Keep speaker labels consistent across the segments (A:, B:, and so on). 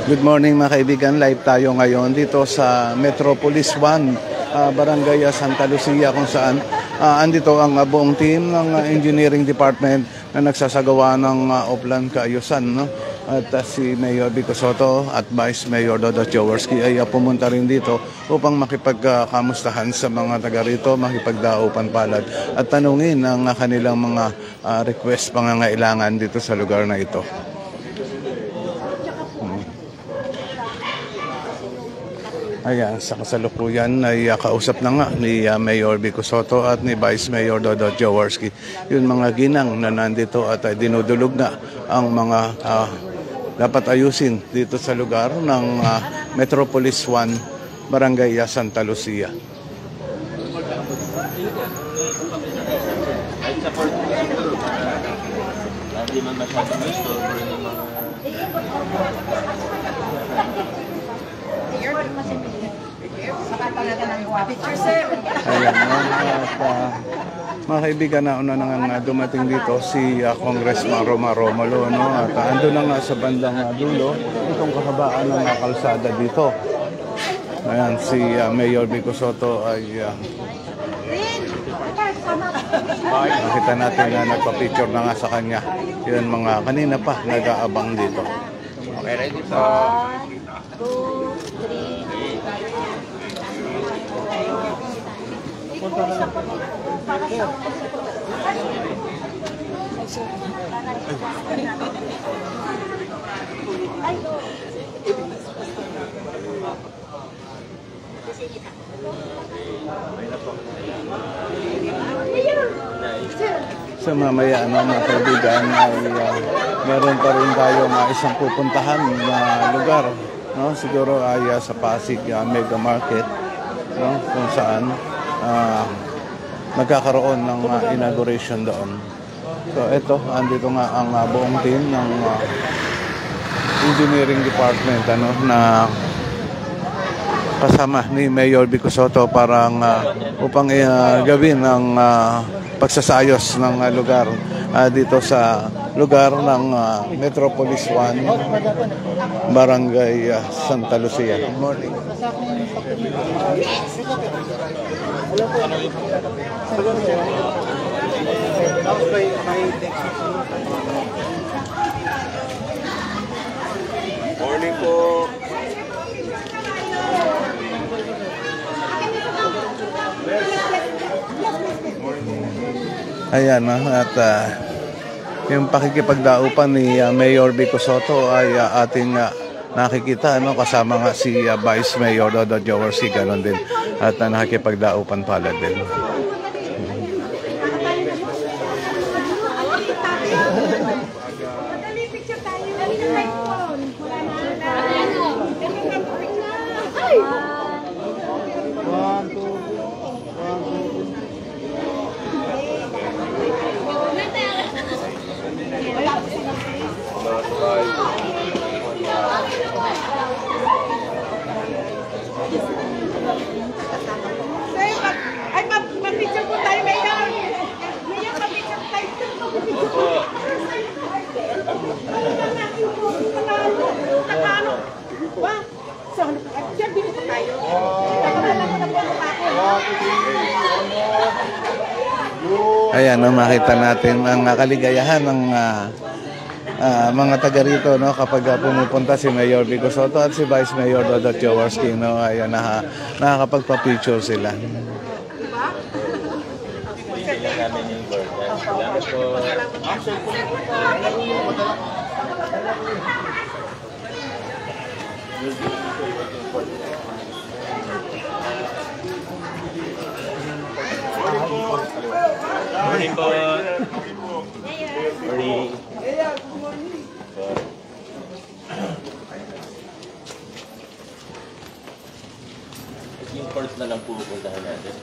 A: Good morning mga kaibigan, live tayo ngayon dito sa Metropolis 1, Barangay Santa Lucia, kung saan andito ang buong team ng Engineering Department na nagsasagawa ng Oplan Kaayusan, no? At si Mayor Vico Sotto at Vice Mayor Dodot Jaworski ay pumunta rin dito upang makipagkamustahan sa mga taga rito, makipagdaupan palad at tanungin ang kanilang mga request, pangangailangan dito sa lugar na ito. Ayan, sa kasalukuyan ay kausap na nga ni Mayor Vico Sotto at ni Vice Mayor Dodot Jaworski yung mga ginang na nandito at dinudulog na ang mga dapat ayusin dito sa lugar ng Metropolis 1, Barangay Santa Lucia.
B: Hindi man masyadong ma-store ng mga
A: ayan, at mga kaibigan, nauna na nga dumating dito si Congressman Roma Romulo, no? At ando na nga sa bandang dulo itong kahabaan ng kalsada dito. Ayan, si Mayor Vico Sotto ay nakita natin na nagpa-picture na nga sa kanya. Yun, mga kanina pa nag-aabang dito.
B: okay, ready po. 1, 2, 3.
A: So mamaya mga kaibigan ay meron pa rin tayong isang pupuntahan na lugar, no? Siguro ay sa Pasig Mega Market, no? Kung saan magkakaroon ng inauguration doon. So ito, andito nga ang buong team ng Engineering Department, ano, na kasama ni Mayor Vico Sotto upang gawin ang pagsasayos ng lugar dito sa lugar ng Metropolis 1, Barangay Santa Lucia. Good morning.
B: Morning po.
A: Ayan, at yung pakikipagdaupan ni Mayor Vico Sotto ay ating nakikita, ano, kasama nga si Vice Mayor Dodot Jaworski, ganoon din, at nakikipagdaupan pala din.
C: Mag-picture po tayo, Mayor. Mayor, mag-picture tayo. Nakano. Wow. So, dyan dito tayo.
A: Ayan, no, makita natin ang kaligayahan ng mga taga rito, no, kapag pumupunta si Mayor Vico Sotto at si Vice Mayor Dodot Jaworski, no, ayan, nakakapagpa-picture sila.
B: Namin yung board. Salamat po. Morning po. Morning. Yung course na lang po pupuntahan natin.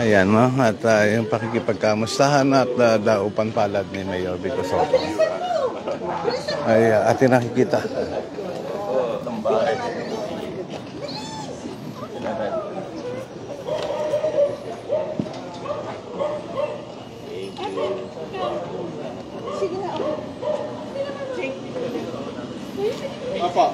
A: Ayan, no? At yung pakikipagkamustahan at daupan palad ni Mayor Vico Soto. Ay atin nakikita.
B: Tambahay.
C: Sige na.
D: Apa?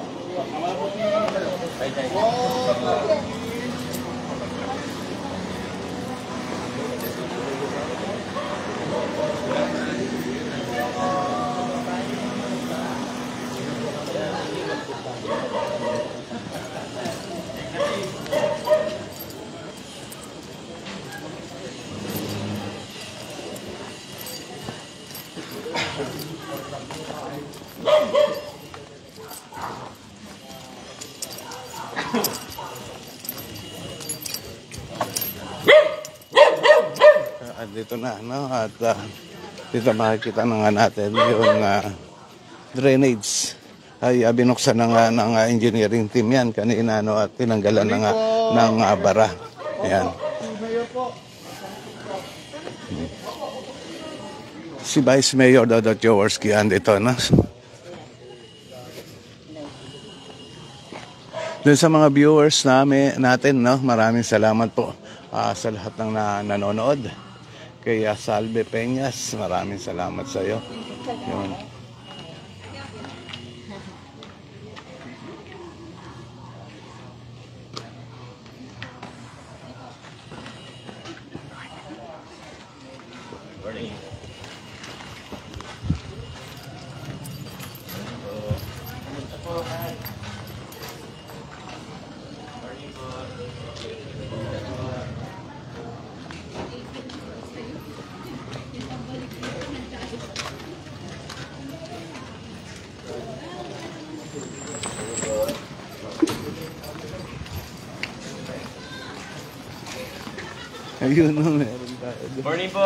A: At dito na, no? At dito makikita na nga natin yung drainage ay binuksan na nga ng engineering team yan kanina, no? At tinanggalan na nga ng bara. Ayan. Si Vice Mayor Dodot Jaworski andito, no? Doon sa mga viewers natin, no? Maraming salamat po sa lahat ng nanonood. Kay Salve Peñas, maraming salamat sa iyo. Yun. Ayun, no, meron tayo.
B: Morning po.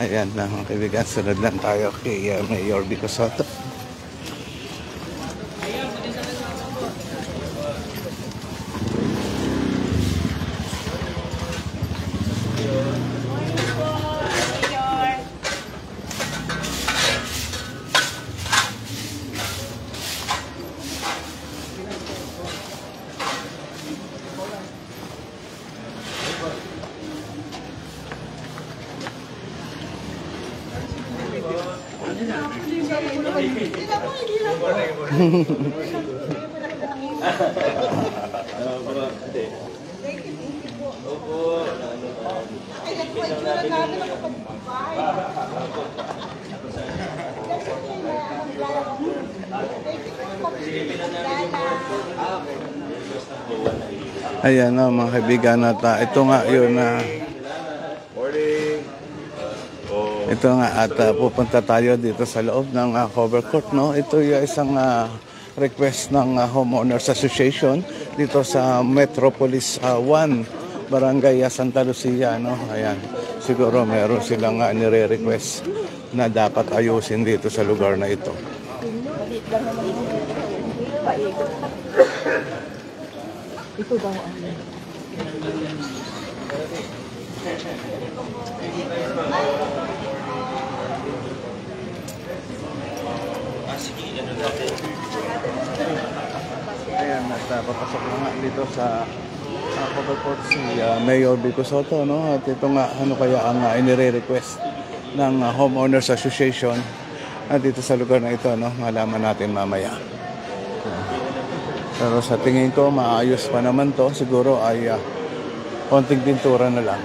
A: Ayan na mga kaibigan, sunod lang tayo kay Mayor Vico Soto. Ayan na mga kaibigan, at ito nga yun na ito nga at pupunta tayo dito sa loob ng cover court, no? Ito yung isang request ng Homeowners Association dito sa Metropolis 1, Barangay Santa Lucia, no? Ayan, siguro meron silang nire-request na dapat ayusin dito sa lugar na ito.
C: Ito daw ang
A: Ayan, at papasok na nga dito sa cover court si Mayor Vico Soto, no? At ito nga, ano kaya ang inire-request ng Homeowners Association dito sa lugar na ito, no? Malaman natin mamaya. Pero sa tingin ko, maayos pa naman to. Siguro ay konting pintura na lang.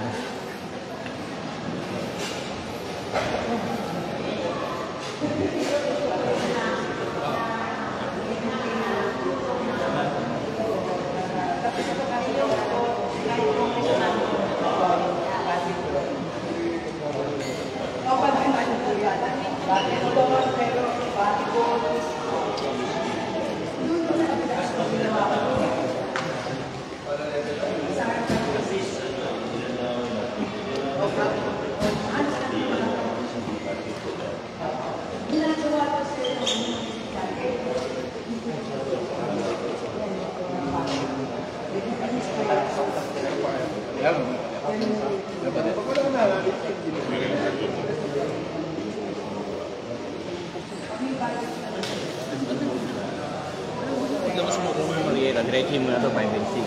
B: Huwag naman sumukuha yung Mariela. Diretso mo na ito, 5 and 6.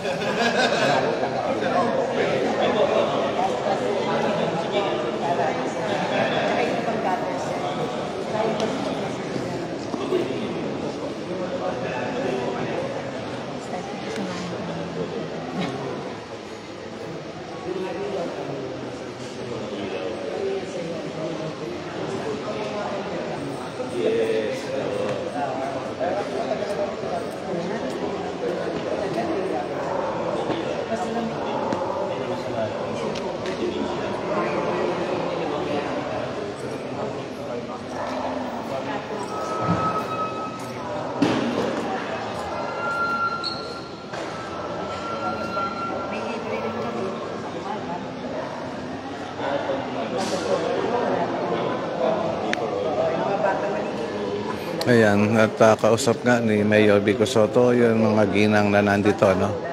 A: Ayan, at kausap nga ni Mayor Vico Sotto yung mga ginang na nandito, no?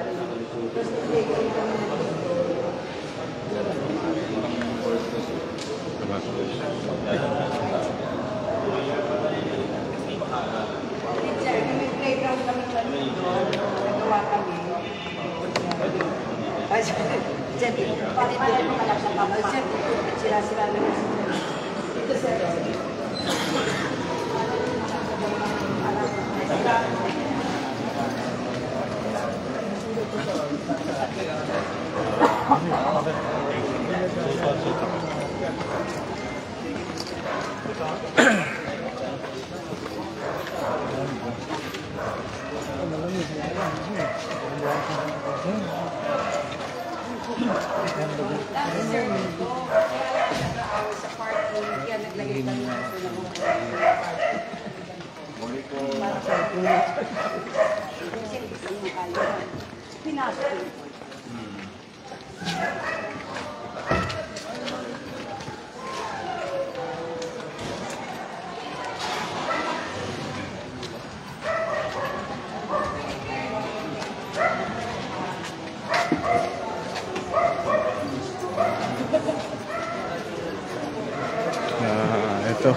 A: Ito,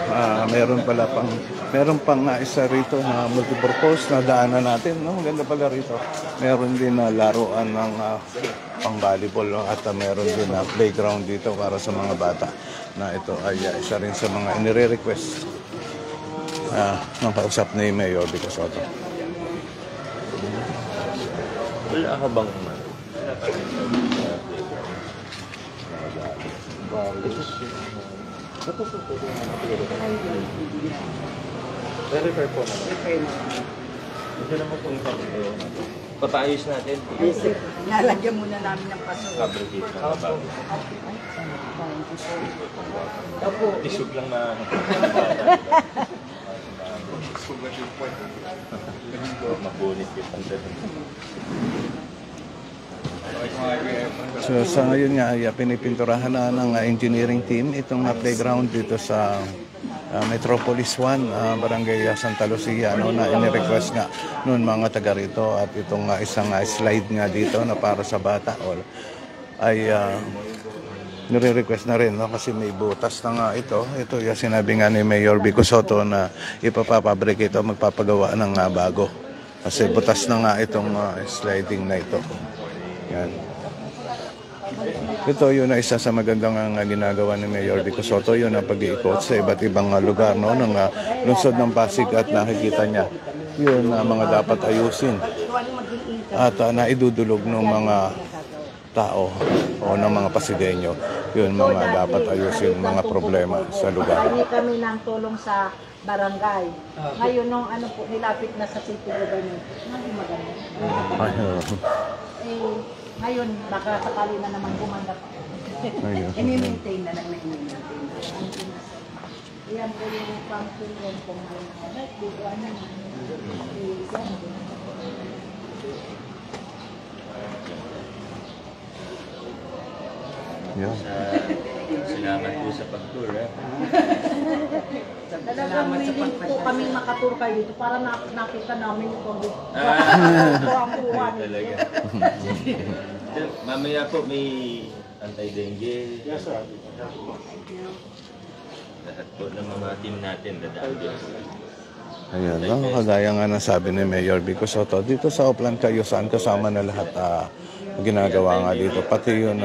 A: meron pang isa rito na multipurpose na daanan natin, no? Maganda pala rito. Meron din na laruan ng pang volleyball, no? At meron din na playground dito para sa mga bata. Na ito ay isa rin sa mga inire-request ng kausap ni Mayor Vico Sotto.
B: Wala ka bang refer po naman. Ito naman po yung patayos natin.
C: Nalagyan muna namin ng paso.
B: Fabricate na bago. Isog lang na mabunit yung pandaling.
A: So sa ngayon nga ay pinipinturahan na ng engineering team itong playground dito sa Metropolis 1, Barangay Santa Lucia, no, na ini-request nga noon mga taga rito at itong isang slide nga dito na para sa bata ay nire-request na rin, no, kasi may butas na nga ito yung sinabi nga ni Mayor Vico Sotto na ipapapabricate ito, magpapagawa ng bago kasi butas na nga itong sliding na ito. Yan. Ito yun na isa sa magandang ginagawa ni Mayor Vico Sotto, yun ang pag-iikot sa iba't ibang lugar, no, ng lungsod ng Pasig at nakikita niya yun mga dapat ayusin at naidudulog ng mga tao o ng mga Pasigenyo, yun mga dapat ayusin mga problema sa lugar.
E: Hindi kami ng tulong sa barangay. Ngayon nung nilapit na sa city government, maganda. Ngayon, baka sakali na naman gumanda pa.
C: I-maintain na lang na i-maintain.
E: Iyan po yung pang-tulong kung may dito
A: Yeah.
B: Salamat po sa pag-tour.
E: Talagang willing po kami makatur kayo dito para nakita namin ito.
B: Talaga. Mamaya po may anti-dengue.
D: Yes, sir.
B: Lahat po ng mga team natin dadaan din.
A: Ayan, no? Kagaya nga ng sabi ni Mayor Vico Soto, dito sa Oplan Cayusan, kasama na lahat ginagawa nga dito. Pati yung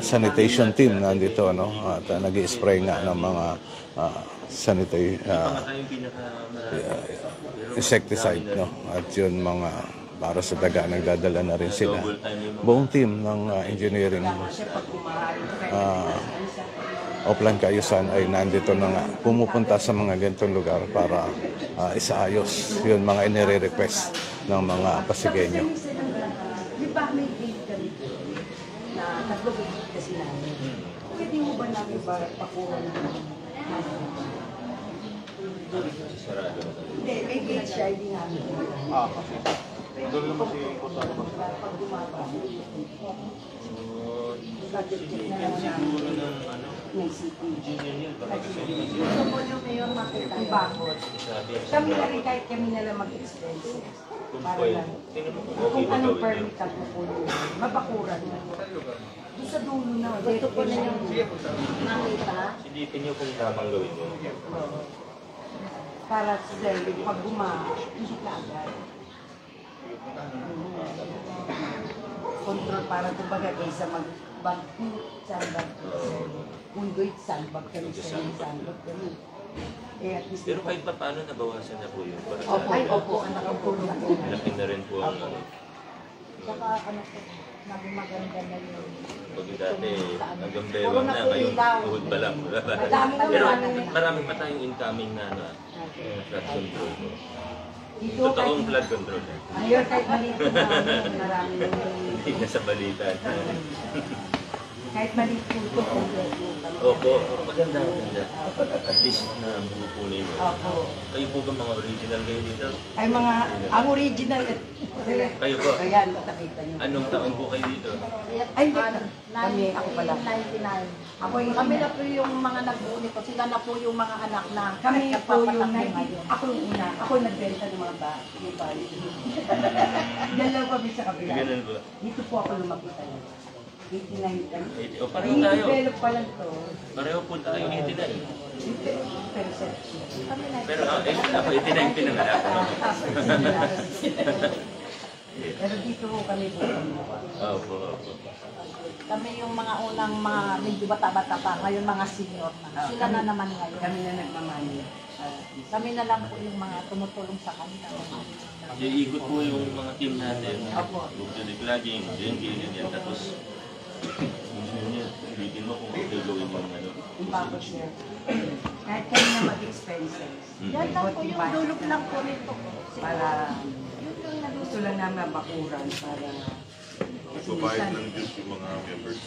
A: sanitation team nandito, no? At nag-i-spray nga ng mga insecticide, no? At yun mga para sa daga, nagdadala na rin sila. Buong team ng engineering Oplan Cayusan ay nandito na nga, pumupunta sa mga ganitong lugar para isaayos yun mga inire-request ng mga Pasigueño.
E: Di ba may date kami na nag-locate kasi namin? Pwede mo ba namin pakuha ng Hindi, may date siya, hindi namin.
D: Kasi. Doon naman si Kusano.
E: Pag gumaba,
B: Siguro ng ano,
E: may city.
B: engineer baka kasi
E: Gusto mo yung mayor makita yung bakod. Kami na rin kahit kami na lang mag-expense. Para lang. Kung anong permit ang pupunin, mabakuran na. Doon sa dulo na. Gusto ko na yung makita.
B: silipin niyo kung tamang gawin mo.
E: Para sa pag gumaba, hindi ka agad. Control para kumbaga kaysa mag-bag sandbag undoy sandbag kami sa sandbag kami. Eh at least
B: Pero kahit pa paano nabawasan na po yun.
E: opo, ay opo, anak ko po na.
B: Laki na rin po ang ano.
E: Saka ano po, naging maganda na yun.
B: Pag dati hanggang bewang na, ngayon tuhod pa lang. Pero marami pa tayong incoming na ano, flood control.
E: Dito
B: Totoong flood control.
E: Ayun, kahit maliit po namin, marami yung
B: Hindi na sa balita.
E: kahit maliit po ito, kompleto kami.
B: Opo, maganda. At least na bukunin mo.
E: Opo.
B: Kayo po ba mga original kayo dito?
E: Ay mga, ang original,
B: Kayo po?
E: ayan, nakita niyo.
B: Anong taon po kayo dito?
E: Ay, kami, ako pala.
C: 99.
E: Ako yung,
C: Kami na po yung mga nag-uuni nito. Sila na po yung mga anak na
E: kami po yung
C: nagpapatak ngayon.
E: ako yung una, ako yung nagbenta ng mga yung bahay. Diyan lang kami sa kabila.
B: Ganun po.
E: Dito po ako lumaki tayo. 89 tayo.
B: O pareho tayo.
E: I-develop pa lang to.
B: Pareho po tayo 89.
E: Perception.
B: Pero ako 89 pinanganak.
E: Pero dito po kami po.
B: Opo.
C: Kami yung mga unang mga medyo bata-bata pa. Ngayon mga senior na. Sila na naman ngayon.
E: Kami na nagmamani.
C: Kami na lang po yung mga tumutulong sa kanila.
B: Iikot po yung mga team natin.
E: Opo.
B: Bugdilig lagi, ganyan. Tapos, ulitin mo kung okay gawin yung ano.
E: Yung bakot niya. Kahit kami na mag-expenses.
C: Yan lang po yung dulog lang po nito.
E: Para
C: Yun yung nalulog.
E: gusto lang namin mabakuran para
F: Babayad ng Diyos yung mga members.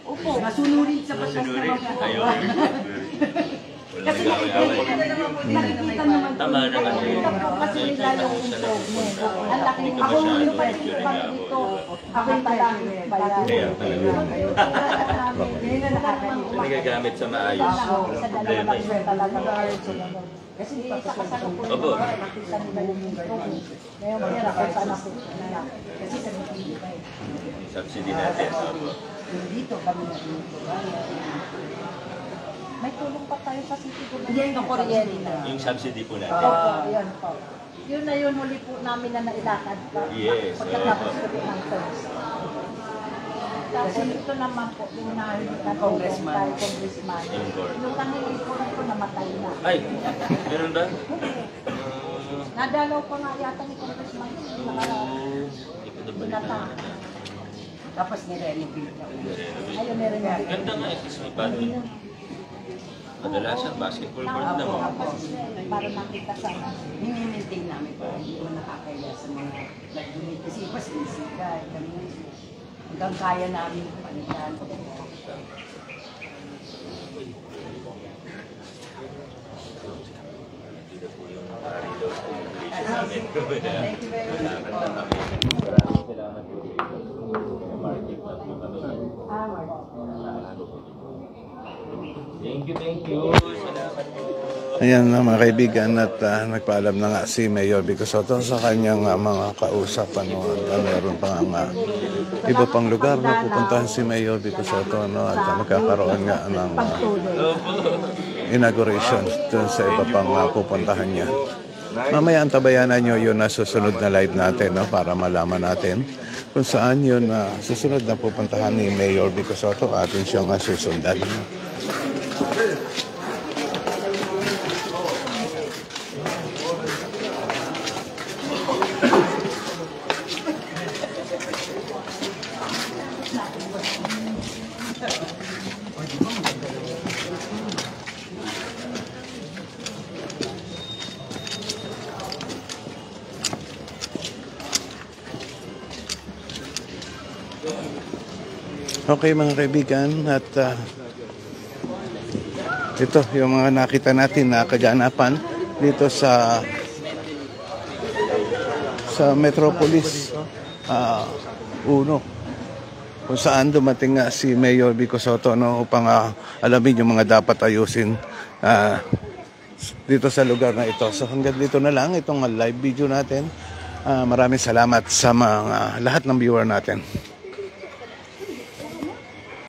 E: Opo, masunurin sa batas na
B: Masunurin. Ayaw. Wala
E: Kasi
B: nag-away-away.
E: nakikita naman po.
B: Tama naman yun.
C: Kasi nila yung improvement. Ang laki.
B: Hindi ko
C: Ako
B: masyado
C: yung pati
B: medyo
C: pag
B: rin
C: dito.
B: ako.
C: Ako yung talaki ba yan?
B: Kaya talaga.
E: Ngayon na nakakalimutan.
B: Nagagamit sa maayos.
C: Sa
B: Problema
C: dalawa
B: yun.
C: talaga.
E: Kasi
C: Hindi sa kasalukuyan.
B: Opo.
C: Nakita nila yung improvement. Ngayon pera kung saan ako.
E: kasi sa Pilipinas pa eh.
B: Subsidy natin. Opo.
E: Yung dito kami na dito.
C: May tulong pa tayo sa city ko.
E: Yan yung
C: kuryente na.
B: Yung subsidy po natin.
C: Opo, yun po. Yun na yun, huli po namin na nailakad pa.
B: Yes,
C: Pagkatapos
B: opo.
C: ko rin ng terms. Tapos ito naman po, yung nahilikan
E: Congressman.
C: tayo, congressman.
B: In court.
C: Yung nahili po nito namatay na.
B: Ay, meron ba?
C: Nadalaw pa nga yata ni congressman. Binata.
E: Tapos nirenovate na.
C: Ayun, meron na.
B: Ganda nga, at least may paddle. Kadalasan, basketball court na mo.
C: Para makita sa
E: Mini-maintain namin para hindi mo nakakaya sa mga nag-donate. Kasi iba sinisika. Kami hanggang kaya namin panitan.
B: Dito po yung nakarilaw sa relation namin.
E: Thank you very much.
B: Maraming salamat po dito. Market at yung ano. Thank you. Salamat po.
A: Ayan mga kaibigan, at nagpaalam na nga si Mayor Vico Sotto sa kanyang mga kausap. Meron pa nga iba pang lugar na pupuntahan si Mayor Vico Sotto, at magkakaroon nga ng inauguration dun sa iba pang pupuntahan niya. Mamaya antabayanan nyo yun na susunod na live natin, para malaman natin kung saan yun susunod na pupuntahan ni Mayor Vico Sotto. Atin siyang susundan. Okay mga kaibigan, at ito yung mga nakita natin na kaganapan dito sa Metropolis 1, kung saan dumating nga si Mayor Vico Sotto, upang alamin yung mga dapat ayusin dito sa lugar na ito. So hanggang dito na lang itong live video natin. Maraming salamat sa mga lahat ng viewer natin.